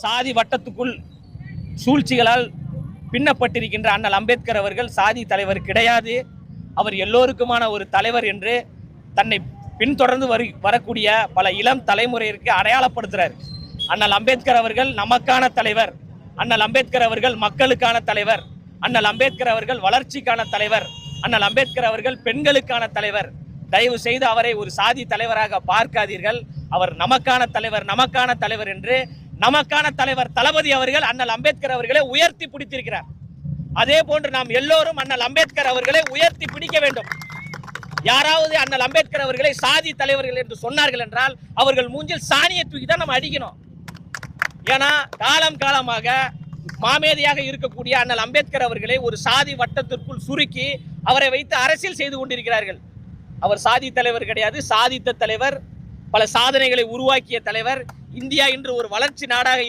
சாதி வட்டத்துக்குள் சூழ்ச்சிகளால் பின்னப்பட்டிருக்கின்ற அண்ணல் அம்பேத்கர் அவர்கள் சாதி தலைவர் கிடையாது, அவர் எல்லோருக்குமான ஒரு தலைவர் என்று தன்னை பின்தொடர்ந்து வரக்கூடிய பல இளம் தலைமுறையிற்கு அடையாளப்படுத்துகிறார். அண்ணல் அம்பேத்கர் அவர்கள் நமக்கான தலைவர், அண்ணல் அம்பேத்கர் அவர்கள் மக்களுக்கான தலைவர், அண்ணல் அம்பேத்கர் அவர்கள் வளர்ச்சிக்கான தலைவர், அண்ணல் அம்பேத்கர் அவர்கள் பெண்களுக்கான தலைவர். தயவு செய்து அவரை ஒரு சாதி தலைவராக பார்க்காதீர்கள். அவர் நமக்கான தலைவர், நமக்கான தலைவர் என்று நமக்கான தலைவர் தளபதி அவர்கள் அண்ணல் அம்பேத்கர் அவர்களை உயர்த்தி பிடித்திருக்கிறார். அதே போன்று நாம் எல்லோரும் அண்ணல் அம்பேத்கர் அவர்களை உயர்த்தி பிடிக்க வேண்டும். யாராவது அண்ணல் அம்பேத்கர் அவர்களை சாதி தலைவர்கள் என்று சொன்னார்கள் என்றால் அவர்கள் மூஞ்சில் சாணியை தூக்கி தான் நம்ம அடிக்கணும். ஏன்னா காலம் காலமாக மாமேதையாக இருக்கக்கூடிய அண்ணல் அம்பேத்கர் அவர்களை ஒரு சாதி வட்டத்திற்குள் சுருக்கி அவரை வைத்து அரசியல் செய்து கொண்டிருக்கிறார்கள். அவர் சாதி தலைவர் கிடையாது, சாதித்த தலைவர், பல சாதனைகளை உருவாக்கிய தலைவர். இந்தியா இன்று ஒரு வளர்ச்சி நாடாக